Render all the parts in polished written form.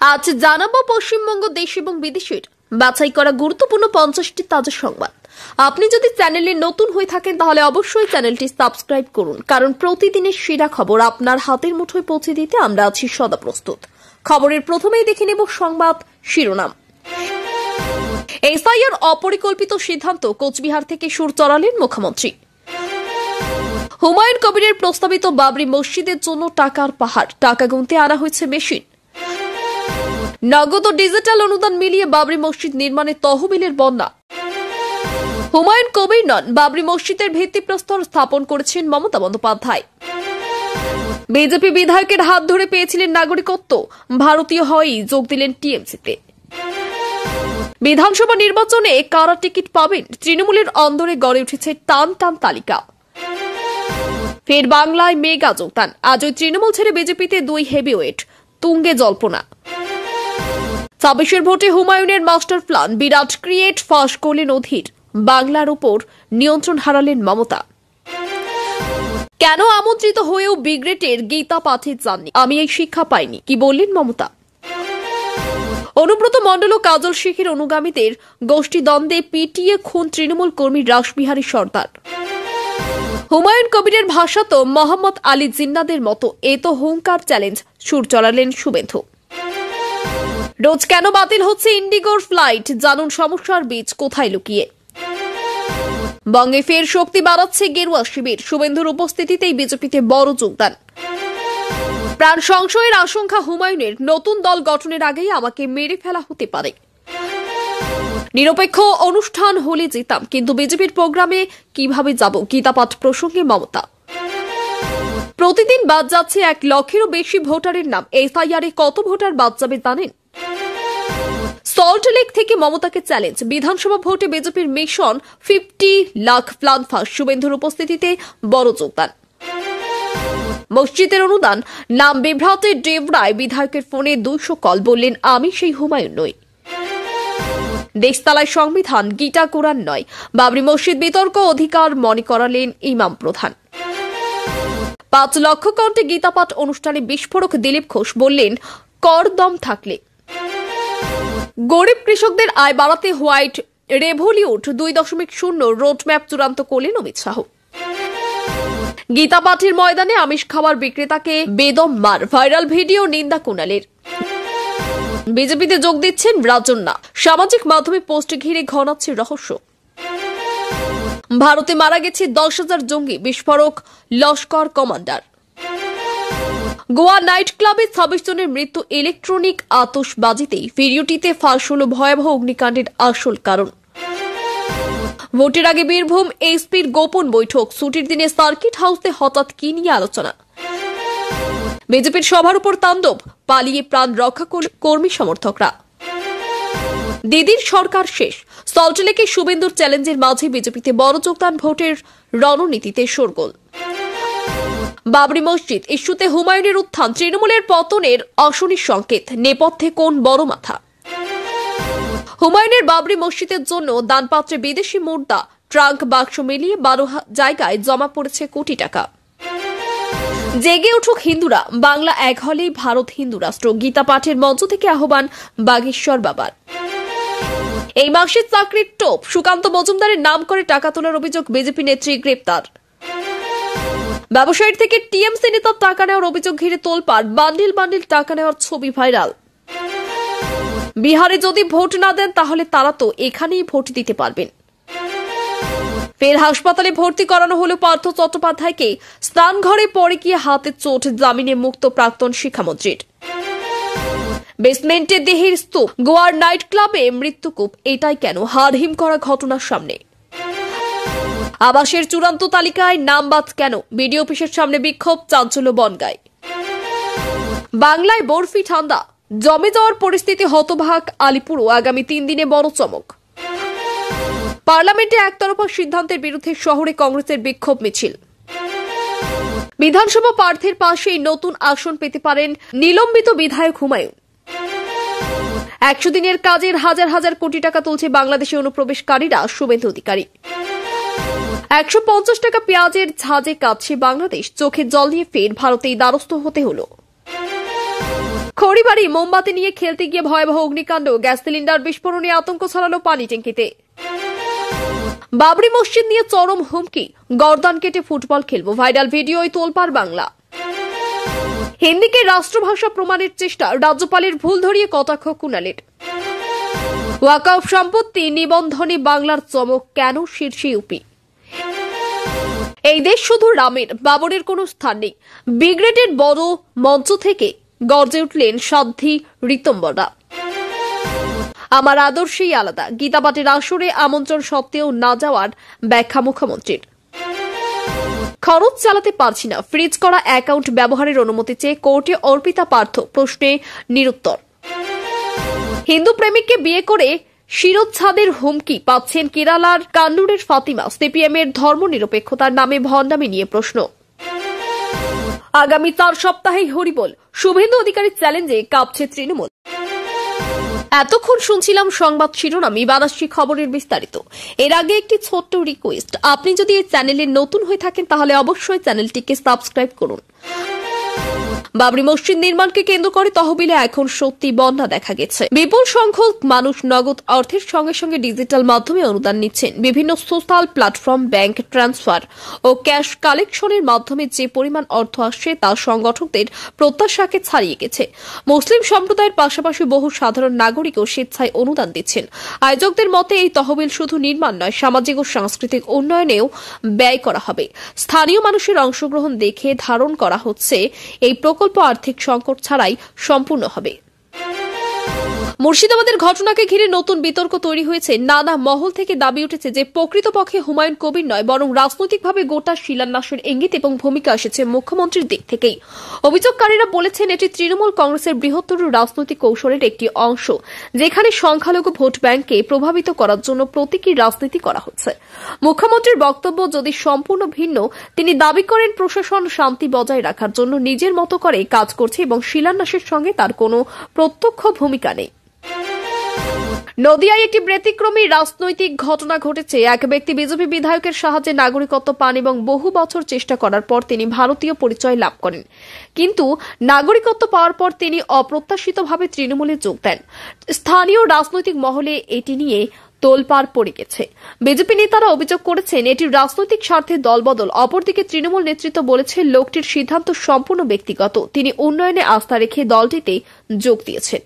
আজ জানাবো পশ্চিমবঙ্গ দেশ এবং বিদেশের বাছাই করা গুরুত্বপূর্ণ 50টি তাজা সংবাদ। আপনি যদি চ্যানেলে নতুন হয়ে থাকেন তাহলে অবশ্যই চ্যানেলটি সাবস্ক্রাইব করুন, কারণ প্রতিদিনের সেরা খবর আপনার হাতের মুঠোয় পৌঁছে দিতে আমরা আছি সদা প্রস্তুত। খবরের প্রথমেই দেখে নেব সংবাদ শিরোনাম। এসআইআর অপরিকল্পিত সিদ্ধান্ত, কোচবিহার থেকে সুর চড়ালেন মুখ্যমন্ত্রী। হুমায়ুন কবিরের প্রস্তাবিত বাবরি মসজিদের জন্য টাকার পাহাড়, টাকা গুনতে আনা হয়েছে মেশিন। নগদ ও ডিজিটাল অনুদান মিলিয়ে বাবরি মসজিদ নির্মাণে তহবিলের বন্যা। হুমায়ুন কবির নন, বাবরি মসজিদের ভিত্তিপ্রস্তর স্থাপন করেছেন মমতা বন্দ্যোপাধ্যায়। বিজেপি বিধায়কের হাত ধরে পেয়েছিলেন নাগরিকত্ব, ভারতীয় হয়েই যোগ দিলেন টিএমসিতে। বিধানসভা নির্বাচনে কারা টিকিট পাবেন, তৃণমূলের অন্দরে গড়ে উঠেছে টান টান তালিকা। ফের বাংলায় মেগা যোগদান, আজই তৃণমূল ছেড়ে বিজেপিতে দুই হেভিওয়েট, তুঙ্গে জল্পনা। 26 ভোটে হুমায়ুনের মাস্টার প্ল্যান, বিরাট ক্রিয়েট ফাঁস করলেন অধীর, বাংলার উপর নিয়ন্ত্রণ হারালেন মমতা। কেন আমন্ত্রিত হয়েও ব্রিগেডের গীতা পাঠে যাননি, আমি এই শিক্ষা পাইনি, কি বললেন মমতা। অনুব্রত মণ্ডল ও কাজল শেখের অনুগামীদের গোষ্ঠী দ্বন্দ্বে পিটিয়ে খুন তৃণমূল কর্মী রাসবিহারী সর্দার। হুমায়ুন কবিরের ভাষা তো মোহাম্মদ আলী জিন্নাদের মতো, এ তো হুঙ্কার চ্যালেঞ্জ, সুর চড়ালেন শুভেন্দু। রোজ কেন বাতিল হচ্ছে ইন্ডিগোর ফ্লাইট, জানুন সমস্যার বীজ কোথায় লুকিয়ে। বঙ্গে ফের শক্তি বাড়াচ্ছে গেরুয়া শিবির, শুভেন্দুর উপস্থিতিতেই বিজেপিতে বড় যোগদান। প্রাণ সংশয়ের আশঙ্কা হুমায়ুনের, নতুন দল গঠনের আগেই আমাকে মেরে ফেলা হতে পারে। নিরপেক্ষ অনুষ্ঠান হলে যেতাম, কিন্তু বিজেপির প্রোগ্রামে কিভাবে যাব, গীতাপাঠ প্রসঙ্গে মমতা। প্রতিদিন বাদ যাচ্ছে 1 লক্ষেরও বেশি ভোটারের নাম, এসআইআরে কত ভোটার বাদ যাবে জানেন। সল্টলেক থেকে মমতাকে চ্যালেঞ্জ, বিধানসভা ভোটে বিজেপির মিশন 50 লাখ প্ল্যান ফাঁস, শুভেন্দুর উপস্থিতিতে বড় যোগদান। মসজিদের অনুদান, নাম বিভ্রাটে ডেবরায় বিধায়কের ফোনে 200 কল, বললেন আমি সেই হুমায়ুন নই। দেশতালায় সংবিধান, গীতা কোরআন নয়, বাবরি মসজিদ বিতর্ক অধিকার মনে করালেন ইমাম প্রধান। 5 লক্ষ কণ্ঠে গীতাপাঠ অনুষ্ঠানে বিস্ফোরক দিলীপ ঘোষ, বললেন কর দম থাকলে। গরিব কৃষকদের আয় বাড়াতে হোয়াইট রেভলিউট 2.0 রোডম্যাপ চূড়ান্ত করলেন অমিত শাহ। গীতাপাঠের ময়দানে আমিষ খাবার বিক্রেতাকে বেদম মার, ভাইরাল ভিডিও নিন্দা কুণালের। বিজেপিতে যোগ দিচ্ছেন রাজন্না, সামাজিক মাধ্যমে পোস্ট ঘিরে ঘনাচ্ছে রহস্য। ভারতে মারা গেছে 10,000 জঙ্গি, বিস্ফোরক লস্কর কমান্ডার। গোয়া নাইট ক্লাবে 26 জনের মৃত্যু ইলেকট্রনিক আতশবাজিতেই, ভিডিওটিতে ফাঁস হল ভয়াবহ অগ্নিকাণ্ডের আসল কারণ। ভোটের আগে বীরভূম এসপির গোপন বৈঠক, ছুটির দিনে সার্কিট হাউসে হঠাৎ কি নিয়ে আলোচনা। বিজেপির সভার উপর তাণ্ডব, পালিয়ে প্রাণ রক্ষা করল কর্মী সমর্থকরা। দিদির সরকার শেষ, সল্টলেকে শুভেন্দুর চ্যালেঞ্জের মাঝে বিজেপিতে বড় যোগদান, ভোটের রণনীতিতে শোরগোল। বাবরি মসজিদ ইস্যুতে হুমায়ুনের উত্থান, তৃণমূলের পতনের অশনির সংকেত, নেপথ্যে কোন বড় মাথা। হুমায়ুনের বাবরি মসজিদের জন্য দানপাত্রে বিদেশি মুদ্রা, ট্রাঙ্ক বাক্স মিলিয়ে 12 জায়গায় জমা পড়েছে কোটি টাকা। জেগে উঠুক হিন্দুরা, বাংলা এক হলেই ভারত হিন্দু রাষ্ট্র, গীতা পাঠের মঞ্চ থেকে আহ্বান বাগেশ্বর বাবার। এই মাসে চাকরির টোপ, সুকান্ত মজুমদারের নাম করে টাকা তোলার অভিযোগ, বিজেপি নেত্রী গ্রেপ্তার। ব্যবসায়ীর থেকে টিএমসি নেতার টাকা নেওয়ার অভিযোগ ঘিরে তোলপাড়, বান্ডিল বান্ডিল টাকা নেওয়ার ছবি ভাইরাল। বিহারে যদি ভোট না দেন তাহলে তারা তো এখানেই ভোট দিতে পারবেন। ফের হাসপাতালে ভর্তি করানো হলো পার্থ চট্টোপাধ্যায়কে, স্নানঘরে পড়ে গিয়ে হাতে চোট, জামিনে মুক্ত প্রাক্তন শিক্ষামন্ত্রীর। বেসমেন্টে দেহের স্তূপ, গোয়ার নাইট ক্লাবে মৃত্যুকূপ, এটাই কেন, হাড়হিম করা ঘটনার সামনে। আবাসের চূড়ান্ত তালিকায় নাম বাদ কেন, বিডিও অফিসের সামনে বিক্ষোভ, চাঞ্চল্য বনগাঁয়। বাংলায় বরফি ঠান্ডা, জমে যাওয়ার পরিস্থিতি হতবাক আলিপুরও, আগামী 3 দিনে বড় চমক। পার্লামেন্টে একতরফা সিদ্ধান্তের বিরুদ্ধে শহরে কংগ্রেসের বিক্ষোভ মিছিল। বিধানসভা প্রার্থীর পাশেই নতুন আসন পেতে পারেন নিলম্বিত বিধায়ক হুমায়ুন। 100 দিনের কাজের হাজার হাজার কোটি টাকা তুলছে বাংলাদেশে অনুপ্রবেশকারীরা, শুভেন্দু অধিকারী। 150 টাকা পেঁয়াজের ঝাঁজে কাঁদছে বাংলাদেশ, চোখে জল নিয়ে ফের ভারতেই দ্বারস্থ হতে হলো। খড়িবাড়ি মোমবাতি নিয়ে খেলতে গিয়ে ভয়াবহ অগ্নিকাণ্ড, গ্যাস সিলিন্ডার বিস্ফোরণে আতঙ্ক ছড়ালো পানি ট্যাঙ্কিতে। বাবরি মসজিদ নিয়ে চরম হুমকি, গর্দান কেটে ফুটবল খেলবো, ভাইরাল ভিডিওয় তোলপাড় বাংলা। হিন্দিকে রাষ্ট্রভাষা প্রমাণের চেষ্টা, রাজ্যপালের ভুল ধরিয়ে কটাক্ষ কুণালের। ওয়াকফ সম্পত্তি নিবন্ধনে বাংলার চমক, কেন শীর্ষে ইউপি। এই দেশ শুধু রামের, বাবরের কোনো স্থান নেই। ব্রিগেডের বড় মঞ্চ থেকে গর্জে উঠলেন সাধ্বী ঋতম্বরা। আমার আদর্শই আলাদা, গীতাপাঠের আসরে আমন্ত্রণ সত্ত্বেও না যাওয়ার ব্যাখ্যা মুখ্যমন্ত্রীর। খরচ চালাতে পারছি না, ফ্রিজ করা অ্যাকাউন্ট ব্যবহারের অনুমতি চেয়ে কোর্টে অর্পিতা পার্থ, প্রশ্নে নিরুত্তর। হিন্দু প্রেমিককে বিয়ে করে শিরোচ্ছেদের হুমকি পাচ্ছেন কেরালার কান্নুরের ফাতিমা, সিপিএম এর ধর্মনিরপেক্ষতার নামে ভণ্ডামি নিয়ে প্রশ্ন। আগামী 4 সপ্তাহেই হরিবোল, শুভেন্দু অধিকারীর চ্যালেঞ্জে কাঁপছে তৃণমূল। এতক্ষণ শুনছিলাম সংবাদ শিরোনাম, এবার আসছি খবরের বিস্তারিত। এর আগে একটি ছোট্ট রিকোয়েস্ট, আপনি যদি এই চ্যানেলে নতুন হয়ে থাকেন তাহলে অবশ্যই চ্যানেলটিকে সাবস্ক্রাইব করুন। বাবরি মসজিদ নির্মাণকে কেন্দ্র করে তহবিলে এখন সত্যি বন্যা দেখা গেছে। বিপুল সংখ্যক মানুষ নগদ অর্থের সঙ্গে সঙ্গে ডিজিটাল মাধ্যমে অনুদান নিচ্ছেন। বিভিন্ন সোশ্যাল প্ল্যাটফর্ম, ব্যাংক ট্রান্সফার ও ক্যাশ কালেকশনের মাধ্যমে যে পরিমাণ অর্থ আসছে তা সংগঠকদের প্রত্যাশাকে ছাড়িয়ে গেছে। মুসলিম সম্প্রদায়ের পাশাপাশি বহু সাধারণ নাগরিকও স্বেচ্ছায় অনুদান দিচ্ছেন। আয়োজকদের মতে এই তহবিল শুধু নির্মাণ নয়, সামাজিক ও সাংস্কৃতিক উন্নয়নেও ব্যয় করা হবে। স্থানীয় মানুষের অংশগ্রহণ দেখে ধারণ করা হচ্ছে এই প্রকল্প আর্থিক সংকট ছাড়াই সম্পূর্ণ হবে। মুর্শিদাবাদের ঘটনাকে ঘিরে নতুন বিতর্ক তৈরি হয়েছে। নানা মহল থেকে দাবি উঠেছে যে প্রকৃতপক্ষে হুমায়ুন কবির নয়, বরং রাজনৈতিকভাবে গোটা শিলান্যাসের ইঙ্গিত এবং ভূমিকা এসেছে মুখ্যমন্ত্রীর দিক থেকেই। অভিযোগকারীরা বলেছেন এটি তৃণমূল কংগ্রেসের বৃহত্তর রাজনৈতিক কৌশলের একটি অংশ, যেখানে সংখ্যালঘু ভোট ব্যাংককে প্রভাবিত করার জন্য প্রতীকী রাজনীতি করা হচ্ছে। মুখ্যমন্ত্রীর বক্তব্য যদি সম্পূর্ণ ভিন্ন। তিনি দাবি করেন প্রশাসন শান্তি বজায় রাখার জন্য নিজের মতো করে কাজ করছে এবং শিলান্যাসের সঙ্গে তার কোনো প্রত্যক্ষ ভূমিকা নেই। নদিয়ায় একটি ব্যতিক্রমী রাজনৈতিক ঘটনা ঘটেছে। এক ব্যক্তি বিজেপি বিধায়কের সাহায্যে নাগরিকত্ব পান এবং বহু বছর চেষ্টা করার পর তিনি ভারতীয় পরিচয় লাভ করেন, কিন্তু নাগরিকত্ব পাওয়ার পর তিনি অপ্রত্যাশিতভাবে তৃণমূলে যোগ দেন। স্থানীয় রাজনৈতিক মহলে এটি নিয়ে তোলপাড় পড়ে গেছে। বিজেপি নেতারা অভিযোগ করেছেন এটি রাজনৈতিক স্বার্থে দলবদল। অপরদিকে তৃণমূল নেতৃত্ব বলেছে লোকটির সিদ্ধান্ত সম্পূর্ণ ব্যক্তিগত, তিনি উন্নয়নে আস্থা রেখে দলটিতে যোগ দিয়েছেন।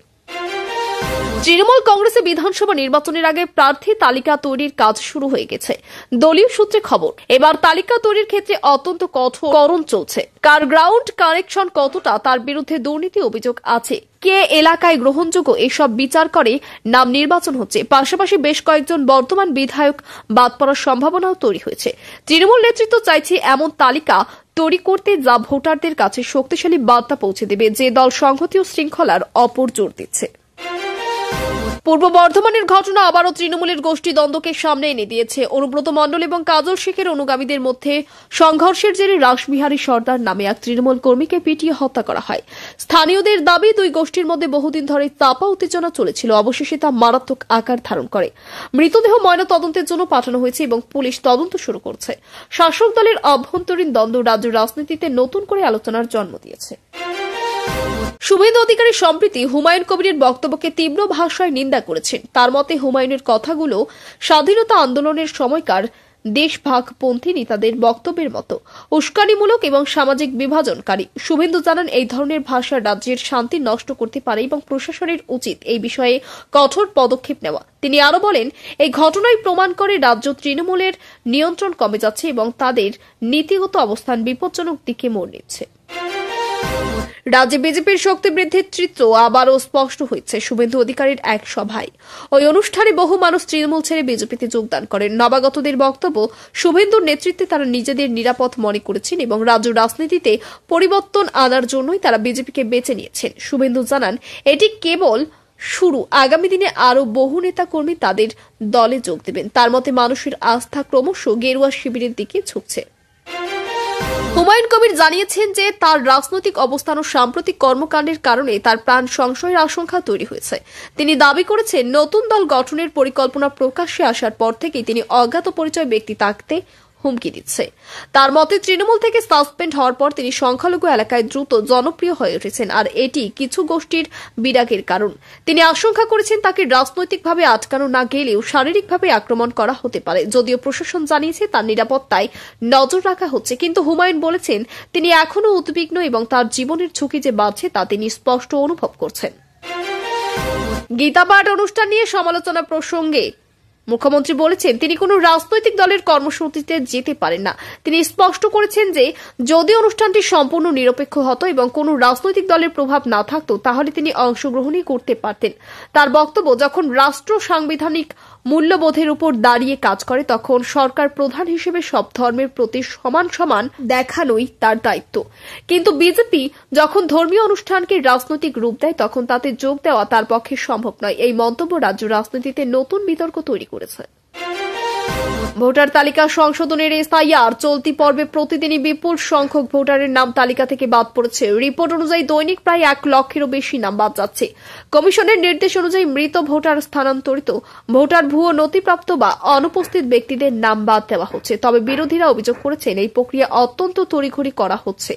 তৃণমূল কংগ্রেসে বিধানসভা নির্বাচনের আগে প্রার্থী তালিকা তৈরির কাজ শুরু হয়ে গেছে। দলীয় সূত্রে খবর, এবার তালিকা তৈরির ক্ষেত্রে অত্যন্ত কঠোর চলছে। কার গ্রাউন্ড কানেকশন কতটা, তার বিরুদ্ধে দুর্নীতি অভিযোগ আছে, কে এলাকায় গ্রহণযোগ্য, এসব বিচার করে নাম নির্বাচন হচ্ছে। পাশাপাশি বেশ কয়েকজন বর্তমান বিধায়ক বাদ পড়ার সম্ভাবনাও তৈরি হয়েছে। তৃণমূল নেতৃত্ব চাইছে এমন তালিকা তৈরি করতে যা ভোটারদের কাছে শক্তিশালী বার্তা পৌঁছে দেবে, যে দল সংহতি ও শৃঙ্খলার অপর জোর দিচ্ছে। পূর্ব বর্ধমানের ঘটনা আবারও তৃণমূলের গোষ্ঠী দ্বন্দ্বকে সামনে এনে দিয়েছে। অনুব্রত মণ্ডল এবং কাজল শেখের অনুগামীদের মধ্যে সংঘর্ষের জেরে রাসবিহারী সর্দার নামে এক তৃণমূল কর্মীকে পিটিয়ে হত্যা করা হয়। স্থানীয়দের দাবি দুই গোষ্ঠীর মধ্যে বহুদিন ধরে চাপা উত্তেজনা চলেছিল, অবশেষে তা মারাত্মক আকার ধারণ করে। মৃতদেহ ময়না তদন্তের জন্য পাঠানো হয়েছে এবং পুলিশ তদন্ত শুরু করছে। শাসক দলের অভ্যন্তরীণ দ্বন্দ্ব রাজ্য রাজনীতিতে নতুন করে আলোচনার জন্ম দিয়েছে। শুভেন্দু অধিকারী সম্প্রতি হুমায়ুন কবিরের বক্তব্যকে তীব্র ভাষায় নিন্দা করেছেন। তার মতে হুমায়ুনের কথাগুলো স্বাধীনতা আন্দোলনের সময়কার দেশভাগপন্থী নেতাদের বক্তব্যের মতো উস্কানিমূলক এবং সামাজিক বিভাজনকারী। শুভেন্দু জানান এই ধরনের ভাষা রাজ্যের শান্তি নষ্ট করতে পারে এবং প্রশাসনের উচিত এই বিষয়ে কঠোর পদক্ষেপ নেওয়া। তিনি আরো বলেন এই ঘটনাই প্রমাণ করে রাজ্য তৃণমূলের নিয়ন্ত্রণ কমে যাচ্ছে এবং তাদের নীতিগত অবস্থান বিপজ্জনক দিকে মোড় নিচ্ছে। রাজ্যে বিজেপির শক্তি বৃদ্ধির চিত্র আবারও স্পষ্ট হয়েছে শুভেন্দু অধিকারীর এক সভায়। ওই অনুষ্ঠানে বহু মানুষ তৃণমূল ছেড়ে বিজেপিতে যোগদান করেন। নবাগতদের বক্তব্য, শুভেন্দুর নেতৃত্বে তারা নিজেদের নিরাপদ মনে করেছেন এবং রাজ্য রাজনীতিতে পরিবর্তন আনার জন্যই তারা বিজেপিকে বেছে নিয়েছেন। শুভেন্দু জানান এটি কেবল শুরু, আগামী দিনে আরও বহু নেতা কর্মী তাদের দলে যোগ দেবেন। তার মতে মানুষের আস্থা ক্রমশ গেরুয়া শিবিরের দিকে ঝুঁকছে। হুমায়ুন কবির জানিয়েছেন যে তার রাজনৈতিক অবস্থান ও সাম্প্রতিক কর্মকাণ্ডের কারণে তার প্রাণ সংশয়ের আশঙ্কা তৈরি হয়েছে। তিনি দাবি করেছেন নতুন দল গঠনের পরিকল্পনা প্রকাশ্যে আসার পর থেকেই তিনি অজ্ঞাত পরিচয় ব্যক্তি থাকতে হুমকি দিচ্ছে। তার মতে তৃণমূল থেকে সাসপেন্ড হওয়ার পর তিনি সংখ্যালঘু এলাকায় দ্রুত জনপ্রিয় হয়ে উঠেছেন, আর এটি কিছু গোষ্ঠীর বিরাগের কারণ। তিনি আশঙ্কা করেছেন তাকে রাজনৈতিকভাবে আটকানো না গেলেও শারীরিকভাবে আক্রমণ করা হতে পারে। যদিও প্রশাসন জানিয়েছে তার নিরাপত্তায় নজর রাখা হচ্ছে, কিন্তু হুমায়ুন বলেছেন তিনি এখনও উদ্বিগ্ন এবং তার জীবনের ঝুঁকি যে বাড়ছে তা তিনি স্পষ্ট অনুভব করছেন। গীতা পাঠ অনুষ্ঠান নিয়ে সমালোচনা প্রসঙ্গে মুখ্যমন্ত্রী বলেছেন তিনি কোনো রাজনৈতিক দলের কর্মসূচিতে যেতে পারেন না। তিনি স্পষ্ট করেছেন যে যদি অনুষ্ঠানটি সম্পূর্ণ নিরপেক্ষ হতো এবং কোনো রাজনৈতিক দলের প্রভাব না থাকতো তাহলে তিনি অংশগ্রহণই করতে পারতেন। তার বক্তব্য, যখন রাষ্ট্র সাংবিধানিক মূল্যবোধের উপর দাঁড়িয়ে কাজ করে তখন সরকার প্রধান হিসেবে সব ধর্মের প্রতি সমান সমান দেখানোই তার দায়িত্ব। কিন্তু বিজেপি যখন ধর্মীয় অনুষ্ঠানকে রাজনৈতিক রূপ দেয় তখন তাতে যোগ দেওয়া তার পক্ষে সম্ভব নয়। এই মন্তব্য রাজ্য রাজনীতিতে নতুন বিতর্ক তৈরি করেছে। ভোটার তালিকা সংশোধনের এসআইআর চলতি পর্বে প্রতিদিনই বিপুল সংখ্যক ভোটারের নাম তালিকা থেকে বাদ পড়েছে। রিপোর্ট অনুযায়ী দৈনিক প্রায় 1 লক্ষেরও বেশি নাম বাদ যাচ্ছে। কমিশনের নির্দেশ অনুযায়ী মৃত ভোটার, স্থানান্তরিত ভোটার, ভুয়ো নথিপ্রাপ্ত বা অনুপস্থিত ব্যক্তিদের নাম বাদ দেওয়া হচ্ছে। তবে বিরোধীরা অভিযোগ করেছেন এই প্রক্রিয়া অত্যন্ত তড়িঘড়ি করা হচ্ছে,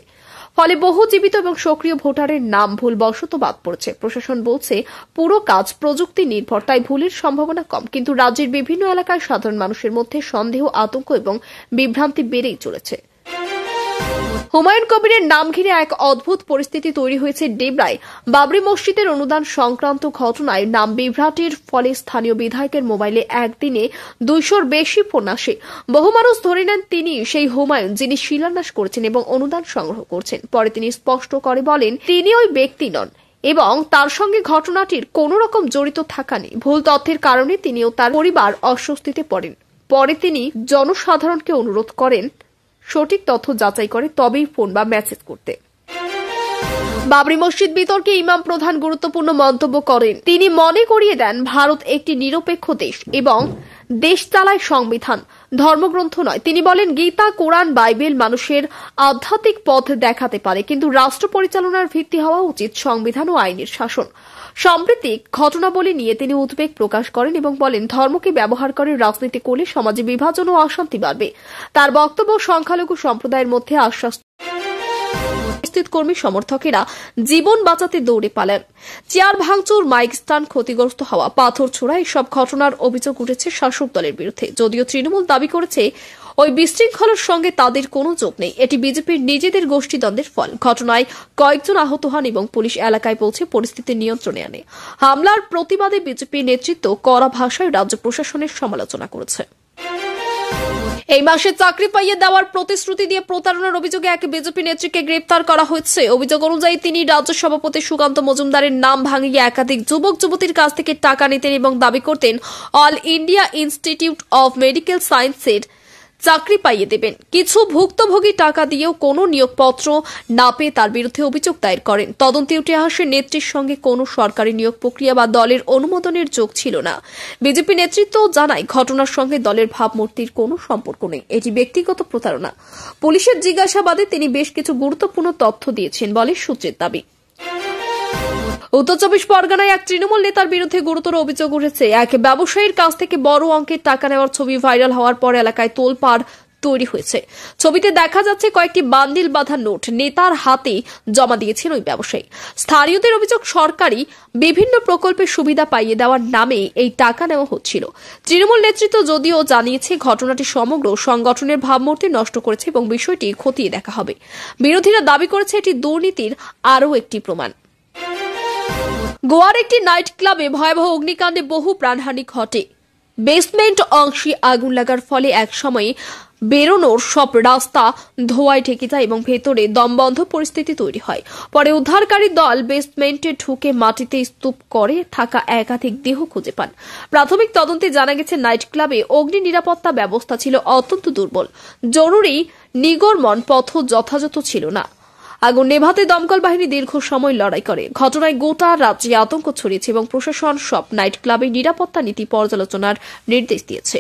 ফলে বহু জীবিত এবং সক্রিয় ভোটারের নাম ভুলবশত বাদ পড়েছে। প্রশাসন বলছে পুরো কাজ প্রযুক্তি নির্ভর, তাই ভুলের সম্ভাবনা কম। কিন্তু রাজ্যের বিভিন্ন এলাকায় সাধারণ মানুষের মধ্যে সন্দেহ, আতঙ্ক এবং বিভ্রান্তি বেড়েই চলেছে। হুমায়ুন কবিরের নাম ঘিরে এক অদ্ভুত পরিস্থিতি তৈরি হয়েছে ডেবরায়। বাবরি মসজিদের অনুদান সংক্রান্ত ঘটনায় নাম বিভ্রাটের ফলে স্থানীয় বিধায়কের মোবাইলে একদিনে 200-র বেশি ফোন আসে। বহু মানুষ ধরে নেন তিনি সেই হুমায়ুন যিনি শিলান্যাস করেছেন এবং অনুদান সংগ্রহ করছেন। পরে তিনি স্পষ্ট করে বলেন তিনি ওই ব্যক্তি নন এবং তার সঙ্গে ঘটনাটির কোন রকম জড়িত থাকা নেই। ভুল তথ্যের কারণে তিনি ও তার পরিবার অস্বস্তিতে পড়েন। পরে তিনি জনসাধারণকে অনুরোধ করেন সঠিক তথ্য যাচাই করে তবেই ফোন বা মেসেজ করতে। বাবরি মসজিদ বিতর্কে ইমাম প্রধান গুরুত্বপূর্ণ মন্তব্য করেন। তিনি মনে করিয়ে দেন ভারত একটি নিরপেক্ষ দেশ এবং দেশ চালায় সংবিধান, ধর্মগ্রন্থ নয়। তিনি বলেন গীতা, কোরআন, বাইবেল মানুষের আধ্যাত্মিক পথ দেখাতে পারে, কিন্তু রাষ্ট্র পরিচালনার ভিত্তি হওয়া উচিত সংবিধান ও আইনের শাসন। সাম্প্রতিক ঘটনাবলী নিয়ে তিনি উদ্বেগ প্রকাশ করেন এবং বলেন ধর্মকে ব্যবহার করে রাজনীতি করলে সমাজে বিভাজন ও অশান্তি বাড়বে। তার বক্তব্য সংখ্যালঘু সম্প্রদায়ের মধ্যে আশ্বাস কর্মী সমর্থকেরা জীবন বাঁচাতে দৌড়ে পালান। চেয়ার ভাঙচুর, মাইক স্ট্যান্ড ক্ষতিগ্রস্ত হওয়া, পাথর ছোড়া, এসব ঘটনার অভিযোগ উঠেছে শাসক দলের বিরুদ্ধে। যদিও তৃণমূল দাবি করেছে ওই বিশৃঙ্খলার সঙ্গে তাদের কোনো যোগ নেই, এটি বিজেপির নিজেদের গোষ্ঠীদ্বন্দ্বের ফল। ঘটনায় কয়েকজন আহত হন এবং পুলিশ এলাকায় পৌঁছে পরিস্থিতি নিয়ন্ত্রণে আনে। হামলার প্রতিবাদে বিজেপি নেতৃত্ব কড়া ভাষায় রাজ্য প্রশাসনের সমালোচনা করেছে। এই মাসে চাকরি পাইয়ে দেওয়ার প্রতিশ্রুতি দিয়ে প্রতারণার অভিযোগে এক বিজেপি নেত্রীকে গ্রেপ্তার করা হয়েছে। অভিযোগ অনুযায়ী তিনি রাজ্য সভাপতি সুকান্ত মজুমদারের নাম ভাঙিয়ে একাধিক যুবক যুবতীর কাছ থেকে টাকা নিতেন এবং দাবি করতেন all India institute of medical সায়েন্সের চাকরি পাইয়ে দেবেন। কিছু ভুক্তভোগী টাকা দিয়েও কোনো নিয়োগপত্র না পেয়ে তার বিরুদ্ধে অভিযোগ দায়ের করেন। তদন্তে উঠে আসে নেত্রীর সঙ্গে কোনো সরকারি নিয়োগ প্রক্রিয়া বা দলের অনুমোদনের যোগ ছিল না। বিজেপি নেতৃত্ব জানায় ঘটনার সঙ্গে দলের ভাবমূর্তির কোনো সম্পর্ক নেই, এটি ব্যক্তিগত প্রতারণা। পুলিশের জিজ্ঞাসাবাদে তিনি বেশ কিছু গুরুত্বপূর্ণ তথ্য দিয়েছেন বলে সূত্রের দাবি। উত্তর 24 পরগনায় এক তৃণমূল নেতার বিরুদ্ধে গুরুতর অভিযোগ উঠেছে। এক ব্যবসায়ীর কাছ থেকে বড় অঙ্কের টাকা নেওয়ার ছবি ভাইরাল হওয়ার পর এলাকায় তোলপাড় তৈরি হয়েছে। ছবিতে দেখা যাচ্ছে কয়েকটি বান্ডিল বাঁধা নোট নেতার হাতে জমা দিয়েছেন ওই ব্যবসায়ী। স্থানীয়দের অভিযোগ সরকারি বিভিন্ন প্রকল্পের সুবিধা পাইয়ে দেওয়ার নামে এই টাকা নেওয়া হচ্ছিল। তৃণমূল নেতৃত্ব যদিও জানিয়েছে ঘটনাটি সমগ্র সংগঠনের ভাবমূর্তি নষ্ট করেছে এবং বিষয়টি খতিয়ে দেখা হবে। বিরোধীরা দাবি করেছে এটি দুর্নীতির আরও একটি প্রমাণ। গোয়ার একটি নাইট ক্লাবে ভয়াবহ অগ্নিকাণ্ডে বহু প্রাণহানি ঘটে। বেসমেন্ট অংশে আগুন লাগার ফলে একসময় বেরোনোর সব রাস্তা ধোঁয়ায় ঢেকে যায় এবং ভেতরে দমবন্ধ পরিস্থিতি তৈরি হয়। পরে উদ্ধারকারী দল বেসমেন্টে ঢুকে মাটিতে স্তূপ করে থাকা একাধিক দেহ খুঁজে পান। প্রাথমিক তদন্তে জানা গেছে নাইট ক্লাবে অগ্নি নিরাপত্তা ব্যবস্থা ছিল অত্যন্ত দুর্বল। জরুরি নিগমন পথ যথাযথ ছিল না। আগুন নেভাতে দমকল বাহিনী দীর্ঘ সময় লড়াই করে। ঘটনায় গোটা রাজ্যে আতঙ্ক ছড়িয়েছে এবং প্রশাসন সব নাইট ক্লাবে নিরাপত্তা নীতি পর্যালোচনার নির্দেশ দিয়েছে।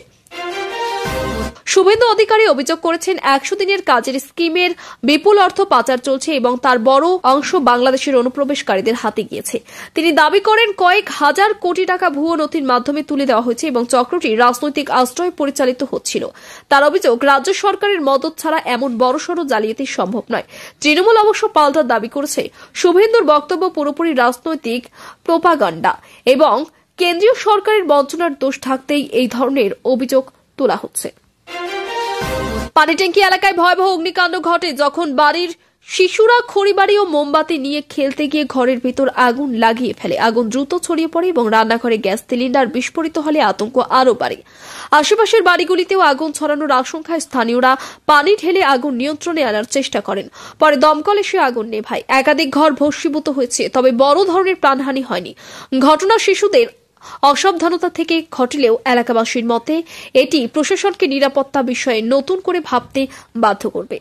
শুভেন্দু অধিকারী অভিযোগ করেছেন 100 দিনের কাজের স্কিমের বিপুল অর্থ পাচার চলছে এবং তার বড় অংশ বাংলাদেশের অনুপ্রবেশকারীদের হাতে গিয়েছে। তিনি দাবি করেন কয়েক হাজার কোটি টাকা ভুয়ো নথির মাধ্যমে তুলে দেওয়া হয়েছে এবং চক্রটি রাজনৈতিক আশ্রয় পরিচালিত হচ্ছিল। তার অভিযোগ রাজ্য সরকারের মদত ছাড়া এমন বড়সড় জালিয়াতি সম্ভব নয়। তৃণমূল অবশ্য পাল্টা দাবি করেছে শুভেন্দুর বক্তব্য পুরোপুরি রাজনৈতিক প্রোপাগান্ডা এবং কেন্দ্রীয় সরকারের বঞ্চনার দোষ থাকতেই এই ধরনের অভিযোগ তোলা হচ্ছে। পানিট্যাঙ্কি এলাকায় ভয়াবহ অগ্নিকাণ্ড ঘটে যখন বাড়ির শিশুরা খড়িবাড়ি ও মোমবাতি নিয়ে খেলতে গিয়ে ঘরের ভিতর আগুন লাগিয়ে ফেলে। আগুন দ্রুত ছড়িয়ে পড়ে এবং রান্নাঘরে গ্যাস সিলিন্ডার বিস্ফোরিত হলে আতঙ্ক আরও বাড়ে। আশেপাশের বাড়িগুলিতেও আগুন ছড়ানোর আশঙ্কায় স্থানীয়রা পানি ঢেলে আগুন নিয়ন্ত্রণে আনার চেষ্টা করেন। পরে দমকল এসে আগুন নেভায়। একাধিক ঘর ভস্মীভূত হয়েছে, তবে বড় ধরনের প্রাণহানি হয়নি। ঘটনা শিশুদের অসাবধানতা থেকে ঘটলেও এলাকাবাসীর মতে এটি প্রশাসনকে নিরাপত্তা বিষয়ে নতুন করে ভাবতে বাধ্য করবে।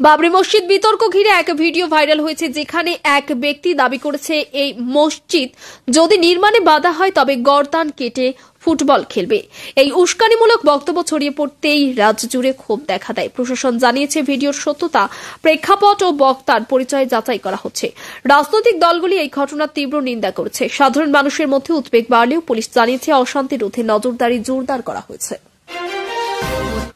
বাবরি মসজিদ বিতর্ক ঘিরে এক ভিডিও ভাইরাল হয়েছে, যেখানে এক ব্যক্তি দাবি করেছে এই মসজিদ যদি নির্মাণে বাধা হয় তবে গর্দান কেটে ফুটবল খেলবে। এই উস্কানিমূলক বক্তব্য ছড়িয়ে পড়তেই রাজ্য জুড়ে ক্ষোভ দেখা দেয়। প্রশাসন জানিয়েছে ভিডিওর সত্যতা, প্রেক্ষাপট ও বক্তার পরিচয় যাচাই করা হচ্ছে। রাজনৈতিক দলগুলি এই ঘটনার তীব্র নিন্দা করেছে। সাধারণ মানুষের মধ্যে উদ্বেগ বাড়লেও পুলিশ জানিয়েছে অশান্তি রোধে নজরদারি জোরদার করা হয়েছে।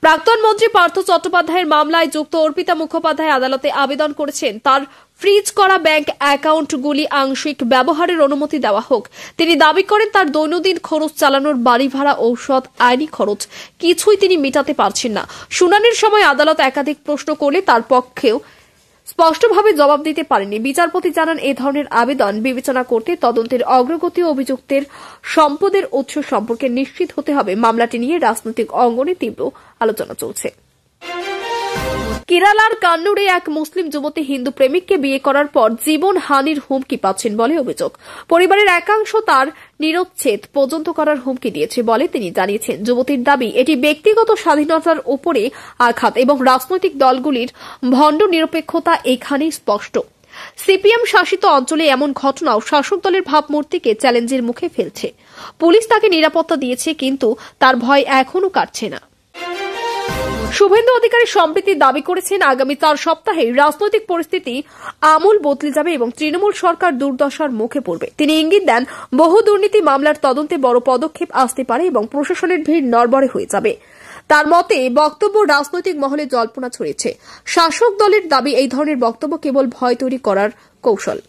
প্রাক্তন মন্ত্রী পার্থ চট্টোপাধ্যায়ের মামলায় যুক্ত অর্পিতা মুখোপাধ্যায় আদালতে আবেদন করেছেন তার ফ্রিজ করা ব্যাংক অ্যাকাউন্টগুলি আংশিক ব্যবহারের অনুমতি দেওয়া হোক। তিনি দাবি করেন তার দৈনন্দিন খরচ চালানোর বাড়ি ভাড়া, ঔষধ, আইনি খরচ কিছুই তিনি মেটাতে পারছেন না। শুনানির সময় আদালত একাধিক প্রশ্ন করলে তার পক্ষেও স্পষ্টভাবে জবাব দিতে পারেনি। বিচারপতি জানান এই ধরনের আবেদন বিবেচনা করতে তদন্তের অগ্রগতি ও অভিযুক্তের সম্পদের উৎস সম্পর্কে নিশ্চিত হতে হবে। মামলাটি নিয়ে রাজনৈতিক অঙ্গনে তীব্র আলোচনা চলছে। কেরালার কান্নুরে এক মুসলিম যুবতী হিন্দু প্রেমিককে বিয়ে করার পর জীবন হানির হুমকি পাচ্ছেন বলে অভিযোগ। পরিবারের একাংশ তার নিরচ্ছেদ পর্যন্ত করার হুমকি দিয়েছে বলে তিনি জানিয়েছেন। যুবতীর দাবি এটি ব্যক্তিগত স্বাধীনতার উপরে আঘাত এবং রাজনৈতিক দলগুলির ভণ্ড নিরপেক্ষতা এখানেই স্পষ্ট। সিপিএম শাসিত অঞ্চলে এমন ঘটনাও শাসক দলের ভাবমূর্তিকে চ্যালেঞ্জের মুখে ফেলছে। পুলিশ তাকে নিরাপত্তা দিয়েছে, কিন্তু তার ভয় এখনও কাটছে না। শুভেন্দু অধিকারী সম্প্রতি দাবি করেছেন আগামী 4 সপ্তাহে রাজনৈতিক পরিস্থিতি আমূল বদলে যাবে এবং তৃণমূল সরকার দুর্দশার মুখে পড়বে। তিনি ইঙ্গিত দেন বহু দুর্নীতি মামলার তদন্তে বড় পদক্ষেপ আসতে পারে এবং প্রশাসনের ভিড় নড়বড়ে হয়ে যাবে। তার মতে বক্তব্য রাজনৈতিক মহলে জল্পনা ছড়িয়েছে। শাসক দলের দাবি এই ধরনের বক্তব্য কেবল ভয় তৈরি করার কৌশল।